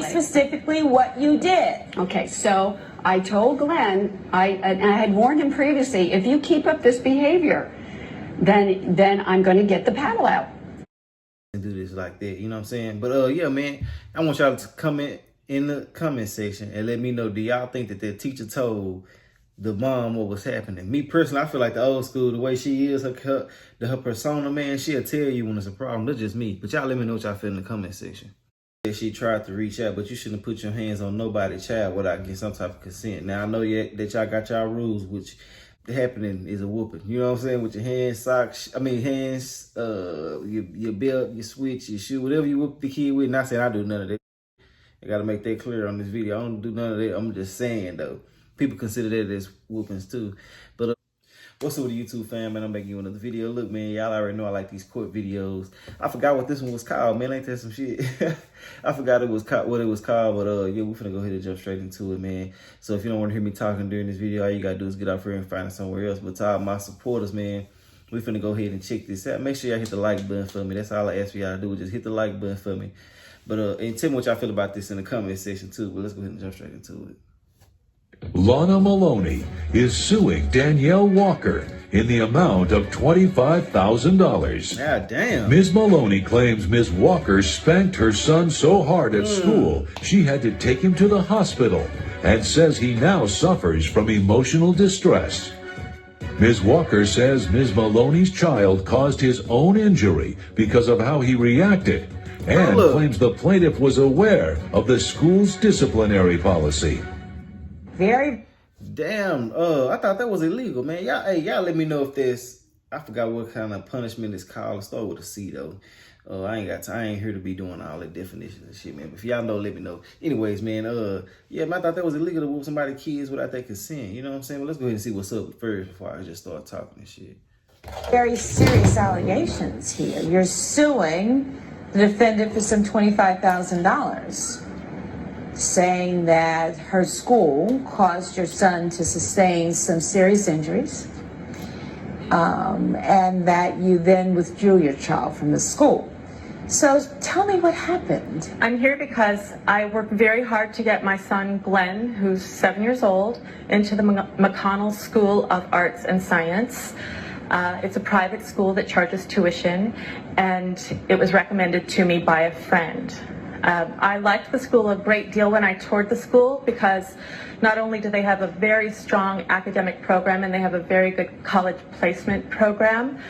specifically what you did. Okay, so I told Glenn, I had warned him previously, if you keep up this behavior, then I'm going to get the paddle out. And do this like that, you know what I'm saying? But yeah, man, I want y'all to comment in the comment section and let me know, do y'all think that the teacher told the mom what was happening? Me personally, I feel like the old school, the way she is, her persona, man, she'll tell you when it's a problem. That's just me. But y'all let me know what y'all feel in the comment section. She tried to reach out, but you shouldn't put your hands on nobody's child without getting some type of consent. Now, I know that y'all got y'all rules, which happening is a whooping. You know what I'm saying? With your hands, socks, hands, your belt, your switch, your shoe, whatever you whoop the kid with. Not saying I do none of that. I got to make that clear on this video. I don't do none of that. I'm just saying, though. People consider that as whoopings, too. But what's up with the YouTube fam, man? I'm making you another video. Look, man, y'all already know I like these court videos. I forgot what this one was called, man. Ain't that some shit? I forgot what it was called, but yeah, we're finna go ahead and jump straight into it, man. So if you don't want to hear me talking during this video, all you gotta do is get off here and find it somewhere else. But to all my supporters, man, we finna go ahead and check this out. Make sure y'all hit the like button for me. That's all I ask for y'all to do, is just hit the like button for me. But and tell me what y'all feel about this in the comment section too. But let's go ahead and jump straight into it. Lana Maloney is suing Danielle Walker in the amount of $25,000. God damn. Ms. Maloney claims Ms. Walker spanked her son so hard at school she had to take him to the hospital, and says he now suffers from emotional distress. Ms. Walker says Ms. Maloney's child caused his own injury because of how he reacted, and claims the plaintiff was aware of the school's disciplinary policy. Very damn. I thought that was illegal, man. Y'all let me know if there's, I forgot what kind of punishment it's called. Let's start with a C though. I ain't got time. I ain't here to be doing all the definitions and shit, man. But if y'all know, let me know. Anyways, man, yeah, man, I thought that was illegal to whoop somebody's kids without their consent. You know what I'm saying? Well, let's go ahead and see what's up first before I just start talking and shit. very serious allegations here. You're suing the defendant for some $25,000. Saying that her school caused your son to sustain some serious injuries, and that you then withdrew your child from the school. So tell me what happened. I'm here because I worked very hard to get my son Glenn, who's 7 years old, into the McConnell School of Arts and Science. It's a private school that charges tuition, and it was recommended to me by a friend. I liked the school a great deal when I toured the school, because not only do they have a very strong academic program and they have a very good college placement program,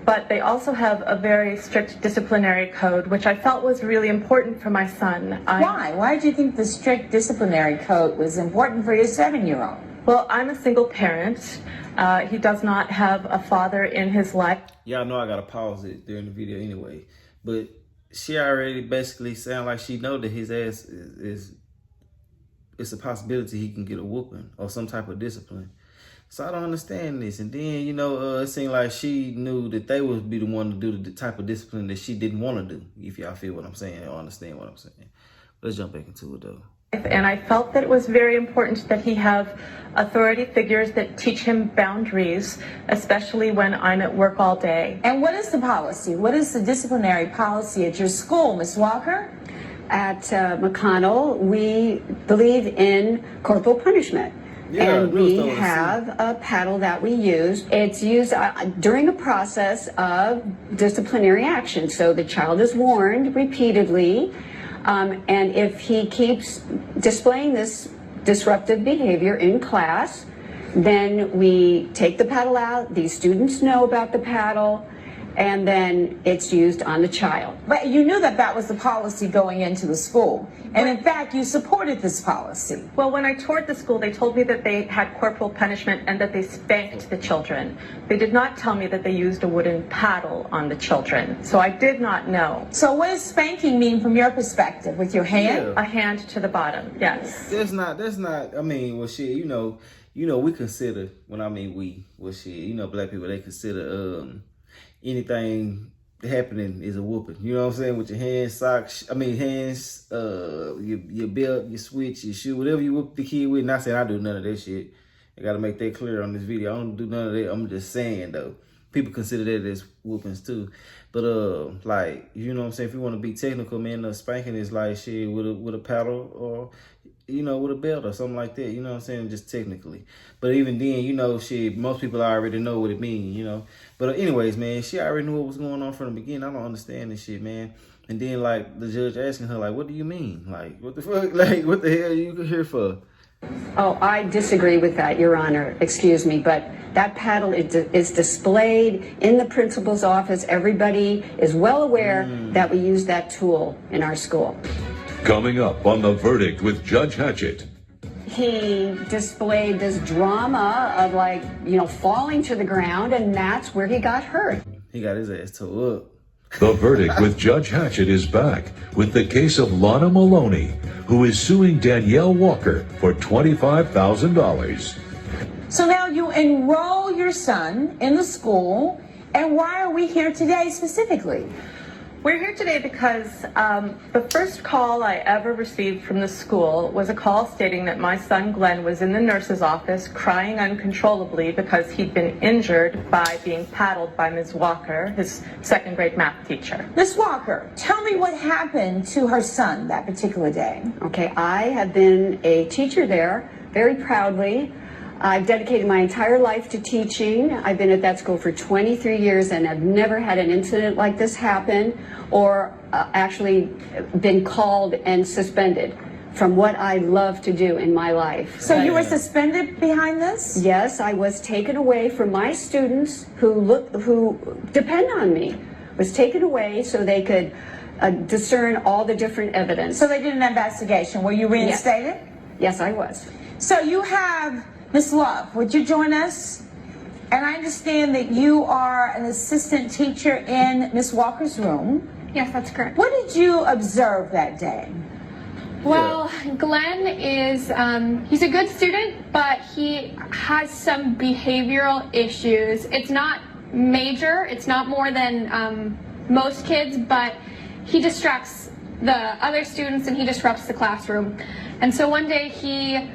but they also have a very strict disciplinary code, which I felt was really important for my son. Why? Why did you think the strict disciplinary code was important for your 7-year-old? Well, I'm a single parent. He does not have a father in his life. Y'all know I gotta pause it during the video anyway, but she already basically sound like she know that his ass is it's a possibility he can get a whooping or some type of discipline. So I don't understand this. And then, you know, it seemed like she knew that they would be the one to do the type of discipline that she didn't want to do, if y'all feel what I'm saying or understand what I'm saying. Let's jump back into it though. And I felt that it was very important that he have authority figures that teach him boundaries, especially when I'm at work all day. And what is the policy? What is the disciplinary policy at your school, Ms. Walker? At McConnell, we believe in corporal punishment. Yeah, and we have a paddle that we use. It's used during a process of disciplinary action. So the child is warned repeatedly. And if he keeps displaying this disruptive behavior in class, then we take the paddle out. These students know about the paddle, and then it's used on the child. But you knew that that was the policy going into the school. And in fact, you supported this policy. Well, when I toured the school, they told me that they had corporal punishment and that they spanked the children. They did not tell me that they used a wooden paddle on the children. So I did not know. So what does spanking mean from your perspective? With your hand? Yeah. A hand to the bottom, yes. That's not, I mean, well, shit, you know, we consider, black people, they consider, anything happening is a whooping. You know what I'm saying? With your hands, socks, your belt, your switch, your shoe, whatever you whoop the kid with. Not saying I do none of that shit. I gotta make that clear on this video. I don't do none of that. I'm just saying though. people consider that as whoopings too. But like, you know what I'm saying, if you want to be technical, man, spanking is like shit with a paddle or, you know, with a belt or something like that, you know what I'm saying, just technically. But even then, you know, shit, most people already know what it means, you know. But anyways, man, she already knew what was going on from the beginning. I don't understand this shit, man. And then, like, the judge asking her, like, what do you mean? Like, what the fuck? Like, what the hell are you here for? Oh, I disagree with that, Your Honor. Excuse me, but that paddle is displayed in the principal's office. Everybody is well aware that we use that tool in our school. Coming up on The Verdict with Judge Hatchett. He displayed this drama of, like, you know, falling to the ground, and that's where he got hurt. He got his ass tore up. The Verdict with Judge Hatchett is back with the case of Lana Maloney, who is suing Danielle Walker for $25,000. So now you enroll your son in the school, and why are we here today specifically? We're here today because the first call I ever received from the school was a call stating that my son Glenn was in the nurse's office crying uncontrollably because he'd been injured by being paddled by Ms. Walker, his second grade math teacher. Ms. Walker, tell me what happened to her son that particular day. Okay, I have been a teacher there very proudly. I've dedicated my entire life to teaching. I've been at that school for 23 years and have never had an incident like this happen or actually been called and suspended from what I love to do in my life. So you were suspended behind this? Yes, I was taken away from my students who depend on me. Was taken away so they could discern all the different evidence. So they did an investigation. Were you reinstated? Yes, I was. So you have Ms. Love, would you join us? And I understand that you are an assistant teacher in Ms. Walker's room. Yes, that's correct. What did you observe that day? Well, Glenn is, he's a good student, but he has some behavioral issues. It's not major, it's not more than most kids, but he distracts the other students and he disrupts the classroom. And so one day he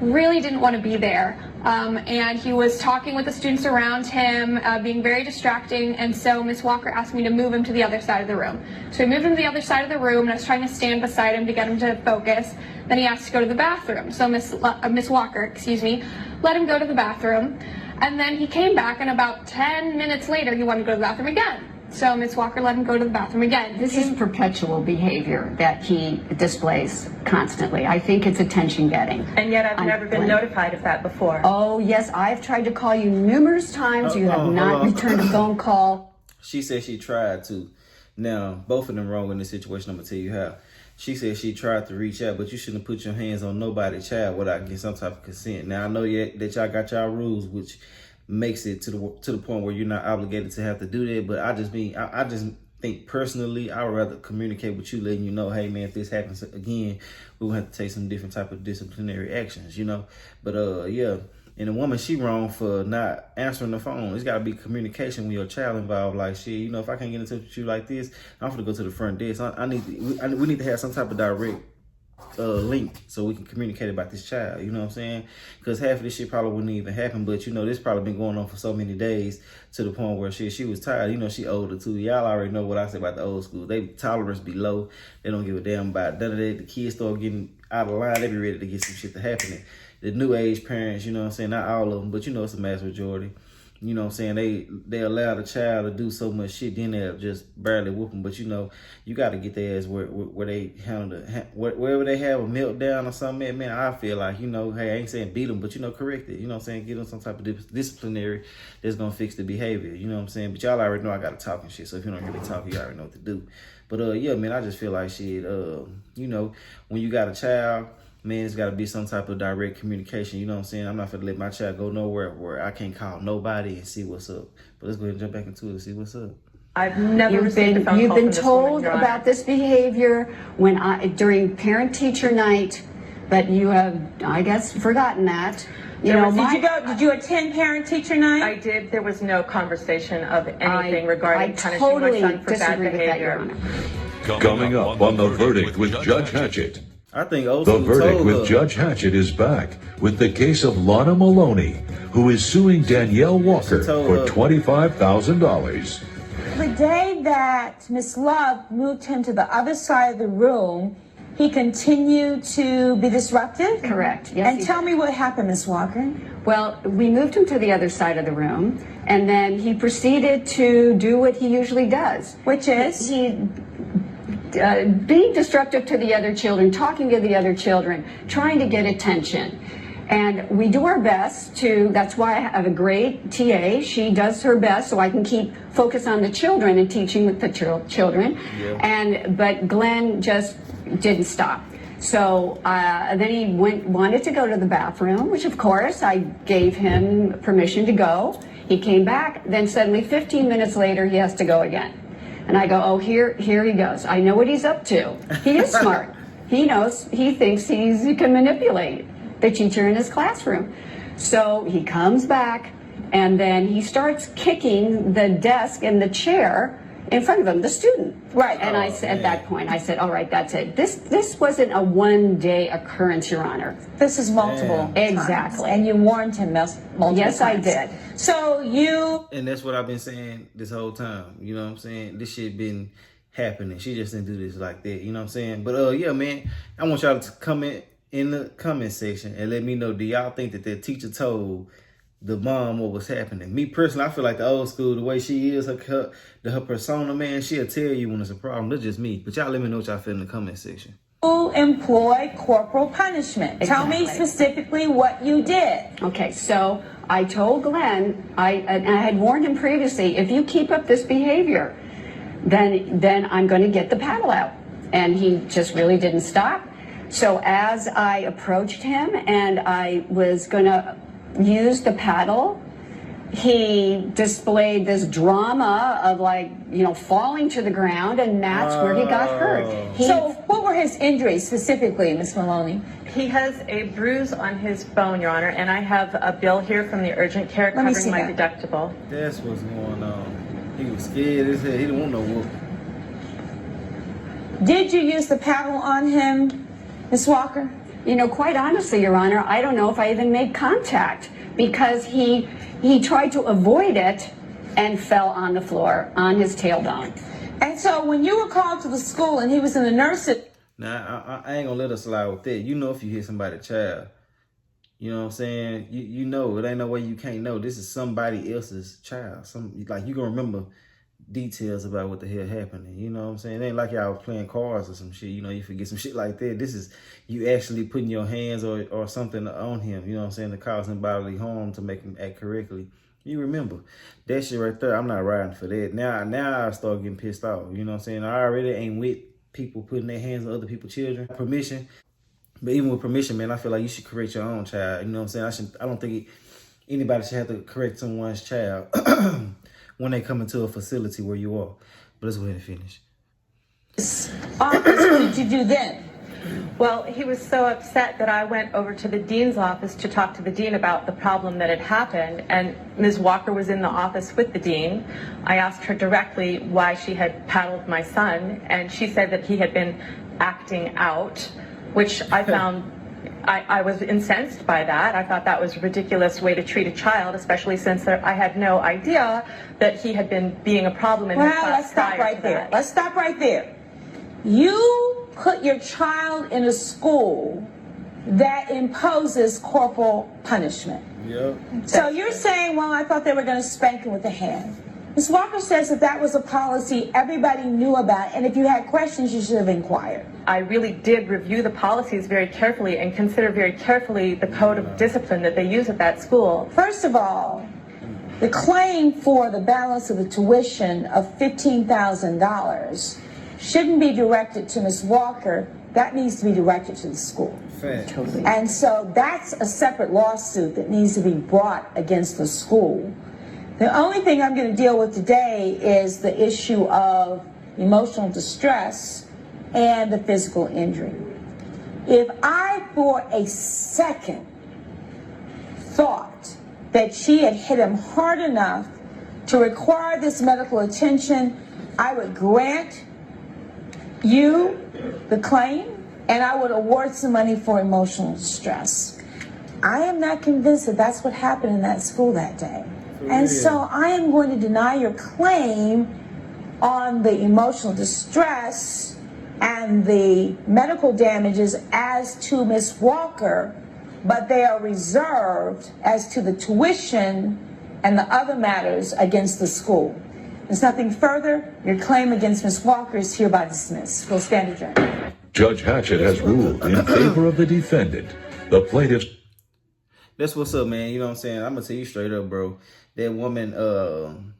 really didn't want to be there. And he was talking with the students around him, being very distracting, and so Miss Walker asked me to move him to the other side of the room. So I moved him to the other side of the room, and I was trying to stand beside him to get him to focus. Then he asked to go to the bathroom. So Miss Walker, let him go to the bathroom, and then he came back, and about 10 minutes later, he wanted to go to the bathroom again. So Miss Walker let him go to the bathroom again. This is perpetual behavior that he displays constantly. I think it's attention getting. And yet I've never been notified of that before. Oh, yes, I've tried to call you numerous times. You have not returned a phone call. She said she tried to. Now, both of them wrong in this situation. I'm going to tell you how. She said she tried to reach out, but you shouldn't put your hands on nobody's child without getting some type of consent. Now, I know that y'all got y'all rules, which makes it to the point where you're not obligated to have to do that. But I just think personally, I would rather communicate with you, letting you know, hey man, if this happens again, we're gonna have to take some different type of disciplinary actions, you know. But yeah, and the woman, she wrong for not answering the phone. It's gotta be communication when your child involved. Like shit, you know, if I can't get in touch with you like this, I'm gonna go to the front desk. We need to have some type of direct link so we can communicate about this child, you know what I'm saying? Because half of this shit probably wouldn't even happen, but you know, this probably been going on for so many days to the point where she was tired. You know, she older too. Y'all already know what I say about the old school. They tolerance be low. They don't give a damn about none of that. The kids start getting out of line, they be ready to get some shit to happening. The new age parents, you know what I'm saying? Not all of them, but you know, it's a mass majority. You know what I'm saying? They allow the child to do so much shit, then they'll just barely whoop them. But you know, you got to get their ass where they handle wherever they have a meltdown or something. Man, I feel like, you know, hey, I ain't saying beat them, but you know, correct it. You know what I'm saying? Give them some type of disciplinary that's gonna fix the behavior. You know what I'm saying? But y'all already know I got to talk and shit. So if you don't really talk, you already know what to do. But yeah, man, I just feel like shit. You know, when you got a child, man, it's got to be some type of direct communication. You know what I'm saying? I'm not going to let my child go nowhere where I can't call nobody and see what's up. But let's go ahead and jump back into it and see what's up. I've never received a phone call You've been from this told woman, Your Honor. about this behavior during parent-teacher night, but you have, I guess, forgotten that. Did you attend parent-teacher night? I did. There was no conversation of anything regarding punishing totally my son for bad disagree with that, Your behavior. Honor. Coming up on The Verdict with Judge Hatchett. I think old The school verdict told with her. Judge Hatchett is back with the case of Lana Maloney, who is suing Danielle Walker told for her. $25,000. The day that Miss Love moved him to the other side of the room, he continued to be disruptive? Correct. Yes. And he tell did. me what happened, Miss Walker. Well, we moved him to the other side of the room, and then he proceeded to do what he usually does. Which is? He being disruptive to the other children, talking to the other children, trying to get attention. And we do our best to, that's why I have a great TA. She does her best so I can keep focus on the children and teaching with the children. Yeah. But Glenn just didn't stop. So then he wanted to go to the bathroom, which of course I gave him permission to go. He came back, then suddenly 15 minutes later he has to go again. And I go, oh, here he goes. I know what he's up to. He is smart. He knows, he thinks he can manipulate the teacher in his classroom. So he comes back and then he starts kicking the desk and the chair in front of him, the student. Right. And I said, at that point, I said, all right, that's it. This wasn't a one-day occurrence, Your Honor. This is multiple Yeah. times. Exactly. And you warned him multiple Yes, times. I did. So you... And that's what I've been saying this whole time. You know what I'm saying? This shit been happening. She just didn't do this like that. You know what I'm saying? But yeah, man, I want y'all to comment in the comment section and let me know, do y'all think that the teacher told the mom what was happening? Me personally, I feel like the old school, the way she is, her persona, man, she'll tell you when it's a problem. That's just me. But y'all let me know what y'all feel in the comment section. employ corporal punishment. Tell me Exactly. specifically what you did. Okay, so I told Glenn, I had warned him previously, if you keep up this behavior, then I'm going to get the paddle out. And he just really didn't stop. So as I approached him and I was going to use the paddle, he displayed this drama of falling to the ground, and that's where he got hurt. So what were his injuries specifically, Ms. Maloney? He has a bruise on his bone, Your Honor, and I have a bill here from the urgent care Let me covering see my that. deductible. That's what's going on. He was scared as hell. He didn't want no whoop. Did you use the paddle on him, Ms. Walker? Quite honestly, Your Honor, I don't know if I even made contact because he tried to avoid it and fell on the floor on his tailbone. And so when you were called to the school and he was in the nursery, Now, I ain't gonna let us slide with that. You know if you hit somebody's child. You know what I'm saying? You know, it ain't no way you can't know. This is somebody else's child. You gonna remember details about what the hell happened. You know what I'm saying? It ain't like y'all was playing cards or some shit. You forget some shit like that. This is you actually putting your hands or something on him, you know what I'm saying, to cause him bodily harm, to make him act correctly. You remember that shit right there. I'm not riding for that. Now I start getting pissed off. You know what I'm saying? I already ain't with people putting their hands on other people's children. Permission. But even with permission, man, I feel like you should correct your own child. You know what I'm saying? I don't think anybody should have to correct someone's child when they come into a facility where you are. But let's go ahead and finish. what did you do then? Well, he was so upset that I went over to the dean's office to talk to the dean about the problem that had happened, and Ms. Walker was in the office with the dean. I asked her directly why she had paddled my son, and she said that he had been acting out, which I found, I was incensed by that. I thought that was a ridiculous way to treat a child, especially since I had no idea that he had been being a problem in his class. Let's stop prior right to there. that. Let's stop right there. You put your child in a school that imposes corporal punishment. Yep. So you're saying, well, I thought they were going to spank him with a hand. Ms. Walker says that was a policy everybody knew about, and if you had questions, you should have inquired. I really did review the policies very carefully and consider very carefully the code of discipline that they use at that school. First of all, the claim for the balance of the tuition of $15,000 shouldn't be directed to Ms. Walker. That needs to be directed to the school. Fact. And so that's a separate lawsuit that needs to be brought against the school. The only thing I'm going to deal with today is the issue of emotional distress and the physical injury. If I for a second thought that she had hit him hard enough to require this medical attention, I would grant you the claim and I would award some money for emotional distress. I am not convinced that that's what happened in that school that day. And so I am going to deny your claim on the emotional distress and the medical damages as to Ms. Walker, but they are reserved as to the tuition and the other matters against the school. There's nothing further. Your claim against Ms. Walker is hereby dismissed. We'll stand adjourned. Judge Hatchett has ruled in favor of the defendant. The plaintiff's That's what's up, man. You know what I'm saying? I'm gonna tell you straight up, bro. That woman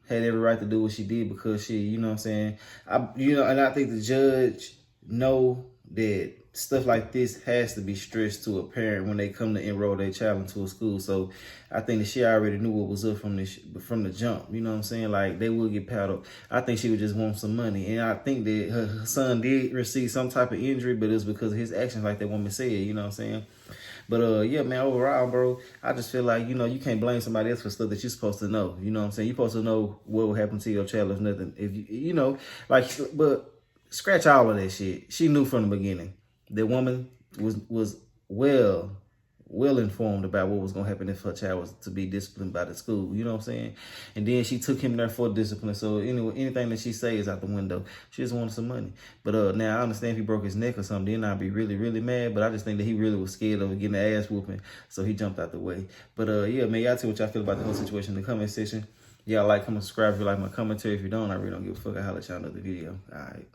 had every right to do what she did because she, you know what I'm saying? And I think the judge know that stuff like this has to be stressed to a parent when they come to enroll their child into a school. So I think that she already knew what was up from the jump. You know what I'm saying? Like, they will get paddled. I think she would just want some money. And I think that her son did receive some type of injury, but it's because of his actions, like that woman said. You know what I'm saying? But yeah, man, overall, bro, I just feel like, you can't blame somebody else for stuff that you're supposed to know. You know what I'm saying? You're supposed to know what will happen to your child if nothing. If but scratch all of that shit. She knew from the beginning. The woman was well informed about what was going to happen if her child was to be disciplined by the school. You know what I'm saying? And then she took him there for discipline. So anyway, anything that she say is out the window. She just wanted some money. But now I understand if he broke his neck or something, then I'd be really, really mad. But I just think that he really was scared of getting the ass whooping. So he jumped out the way. But yeah, man, y'all tell what y'all feel about the whole situation in the comment section. Y'all like, comment, subscribe if you like my commentary. If you don't, I really don't give a fuck. I'll let y'all know the video. All right.